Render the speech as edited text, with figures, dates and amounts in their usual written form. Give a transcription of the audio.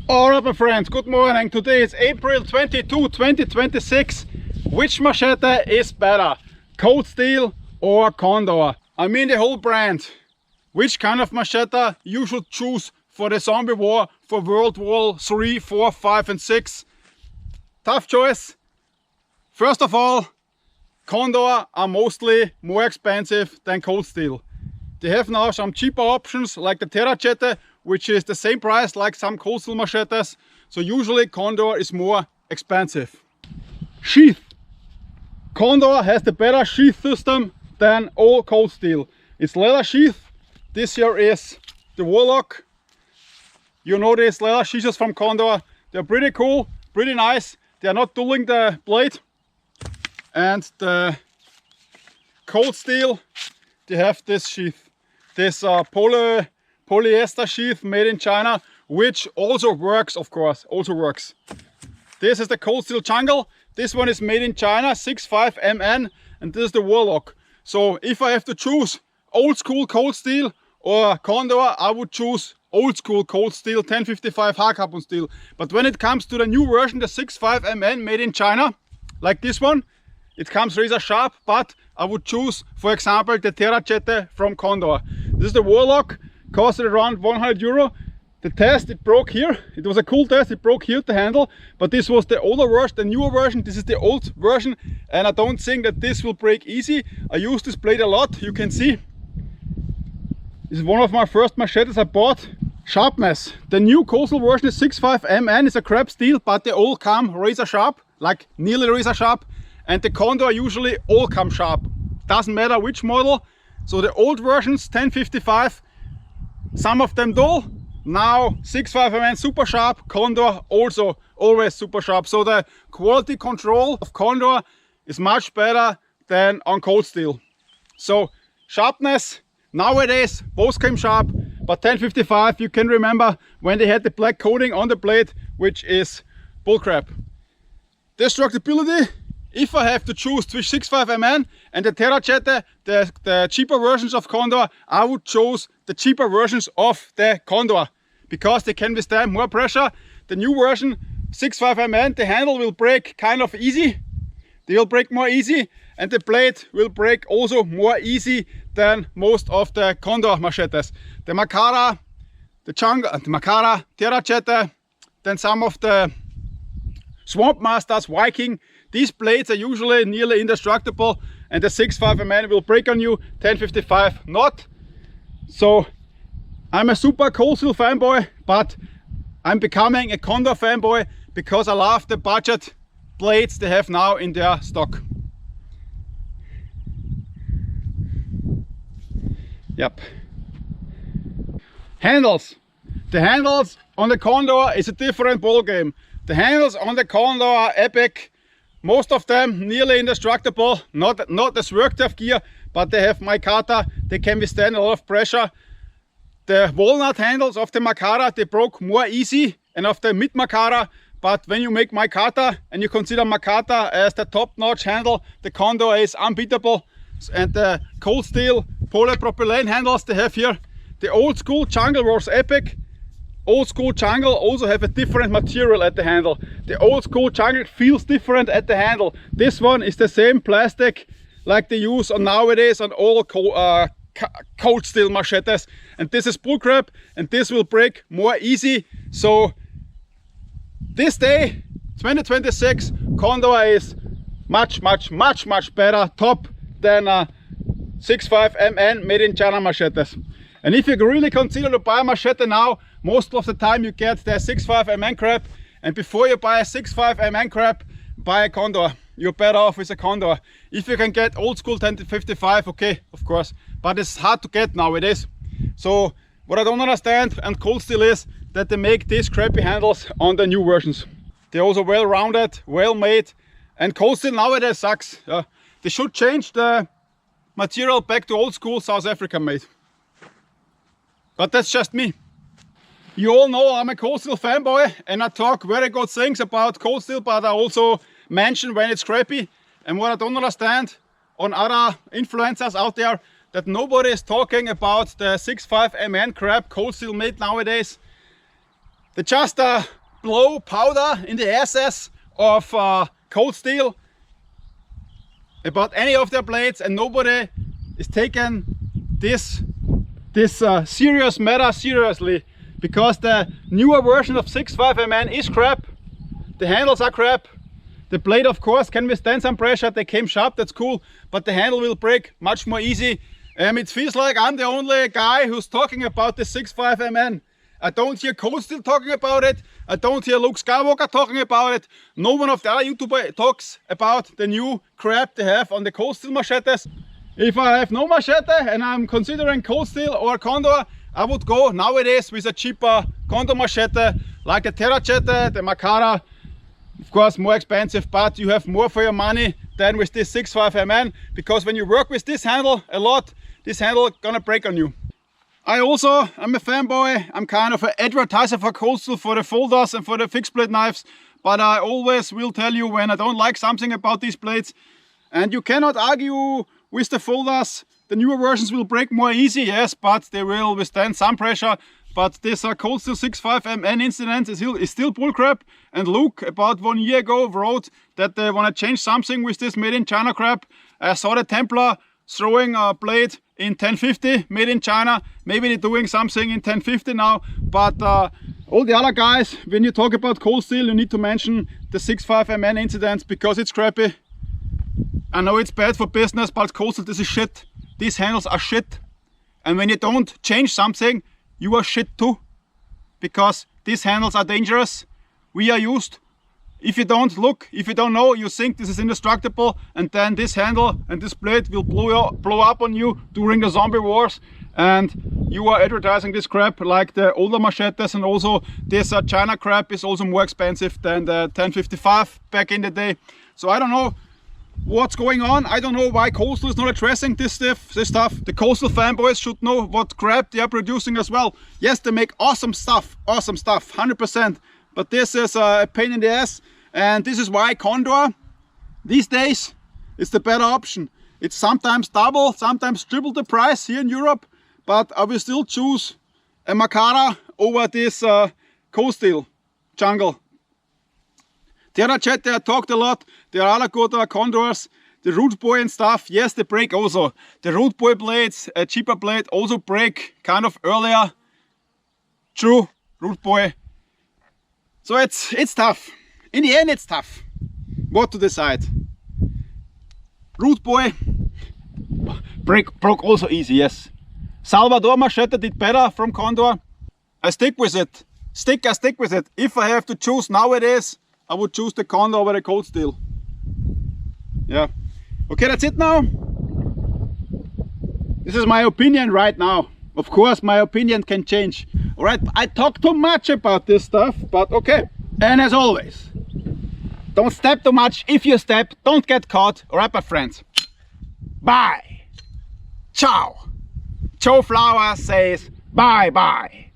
Alright my friends, good morning. Today is April 22, 2026. Which machete is better? Cold steel or Condor? I mean the whole brand. Which kind of machete you should choose for the zombie war, for World War 3, 4, 5 and 6? Tough choice. First of all, Condor are mostly more expensive than cold steel. They have now some cheaper options like the Machete, which is the same price like some cold steel machetes. So usually Condor is more expensive. Sheath. Condor has the better sheath system than all cold steel. It's leather sheath. This here is the Warlock. You know these leather sheaths from Condor. They're pretty cool, pretty nice. They are not dulling the blade. And the cold steel, they have this sheath. This polyester sheath made in China, which also works, of course, also works. This is the cold steel jungle. This one is made in China, 6.5 MN, and this is the Warlock. So if I have to choose old school cold steel or Condor, I would choose old school cold steel, 1055 hard carbon steel. But when it comes to the new version, the 6.5 MN made in China, like this one, it comes razor sharp, but I would choose, for example, the Machete from Condor. This is the Warlock, costed around 100 euro. The test, it broke here. It was a cool test, it broke here, the handle. But this was the older version, the newer version. This is the old version. And I don't think that this will break easy. I use this blade a lot, you can see. This is one of my first machetes I bought. Sharpness. The new coastal version is 6.5 MN. It's a crab steel, but they all come razor sharp, like nearly razor sharp. And the Condor usually all come sharp. Doesn't matter which model. So the old versions, 1055, some of them dull. Now 6.5 MN super sharp, Condor also always super sharp. So the quality control of Condor is much better than on cold steel. So sharpness, nowadays both came sharp, but 1055 you can remember when they had the black coating on the blade, which is bullcrap. Destructibility. If I have to choose between 6.5 MN and the Machete, the cheaper versions of Condor, I would choose the cheaper versions of the Condor because they can withstand more pressure. The new version, 6.5 MN, the handle will break kind of easy. They will break more easy and the blade will break also more easy than most of the Condor machetes. The Macara, the Jungle, the Macara, Machete, then some of the Swamp Masters, Viking. These blades are usually nearly indestructible and the 6.5 MN will break on you, 1055 not. So I'm a super cold steel fanboy, but I'm becoming a Condor fanboy because I love the budget blades they have now in their stock. Yep. Handles. The handles on the Condor is a different ball game. The handles on the Condor are epic. Most of them nearly indestructible, not as work-tough gear, but they have micarta, they can withstand a lot of pressure. The walnut handles of the Macara, they broke more easy, and of the mid-Macara, but when you make micarta and you consider micarta as the top-notch handle, the Condor is unbeatable. And the cold steel polypropylene handles they have here, the old school jungle was epic. Old school jungle also have a different material at the handle. The old school jungle feels different at the handle. This one is the same plastic like they use on nowadays on all cold steel machetes. And this is bullcrap and this will break more easy. So this day, 2026, Condor is much better, top than 6.5 MN made in China machetes. And if you really consider to buy a machete now, most of the time you get the 6.5 MN crap, and before you buy a 6.5 MN crap, buy a Condor. You're better off with a Condor. If you can get old school 1055, okay, of course, but it's hard to get nowadays. So what I don't understand and cold steel is that they make these crappy handles on the new versions. They're also well rounded, well made, and cold steel nowadays sucks. They should change the material back to old school South African made. But that's just me. You all know I'm a cold steel fanboy and I talk very good things about cold steel, but I also mention when it's crappy. And what I don't understand on other influencers out there, that nobody is talking about the 6.5 MN crap cold steel made nowadays. They just blow powder in the asses of cold steel about any of their blades, and nobody is taking this serious matter seriously, because the newer version of 6.5 MN is crap. The handles are crap. The blade, of course, can withstand some pressure. They came sharp, that's cool, but the handle will break much more easy. It feels like I'm the only guy who's talking about the 6.5 MN. I don't hear Cold Steel talking about it. I don't hear Luke Skywalker talking about it. No one of the other YouTubers talks about the new crap they have on the Cold Steel machetes. If I have no machete and I'm considering Cold Steel or Condor, I would go nowadays with a cheaper Condor machete like the Terrachete, the Macara. Of course, more expensive, but you have more for your money than with this 6.5 MN, because when you work with this handle a lot, this handle gonna break on you. I'm a fanboy. I'm kind of an advertiser for Cold Steel, for the folders and for the fixed blade knives, but I always will tell you when I don't like something about these blades. And you cannot argue with the folders. The newer versions will break more easy, yes, but they will withstand some pressure. But this Cold Steel 6.5 MN incident is still bullcrap. And Luke, about 1 year ago, wrote that they want to change something with this made in China crap. I saw the Templar throwing a blade in 1050 made in China. Maybe they're doing something in 1050 now, but all the other guys, when you talk about Cold Steel, you need to mention the 6.5 MN incidents, because it's crappy. I know it's bad for business, but Cold Steel, this is shit. These handles are shit, and when you don't change something, you are shit too, because these handles are dangerous. We are used. If you don't look, if you don't know, you think this is indestructible, and then this handle and this blade will blow up on you during the zombie wars, and you are advertising this crap like the older machetes. And also this China crap is also more expensive than the 1055 back in the day. So I don't know what's going on. I don't know why Cold Steel is not addressing this stuff. The Cold Steel fanboys should know what crap they are producing as well. Yes, they make awesome stuff, 100%. But this is a pain in the ass, and this is why Condor these days is the better option. It's sometimes double, sometimes triple the price here in Europe, but I will still choose a Macara over this Cold Steel jungle. Terrachete, I talked a lot. There are other good Condors. The Root Boy and stuff, yes, they break also. The Root Boy blades, a cheaper blade, also break kind of earlier. True, Root Boy. So it's tough. In the end, it's tough. What to decide? Root Boy broke also easy, yes. Salvador machete did better from Condor. I stick with it. I stick with it. If I have to choose nowadays, I would choose the Condor over the Cold Steel. Yeah. Okay, that's it now. This is my opinion right now. Of course, my opinion can change. Alright, I talk too much about this stuff, but okay. And as always, don't step too much. If you step, don't get caught. Alright, my friends. Bye. Ciao. Joe Flower says bye bye.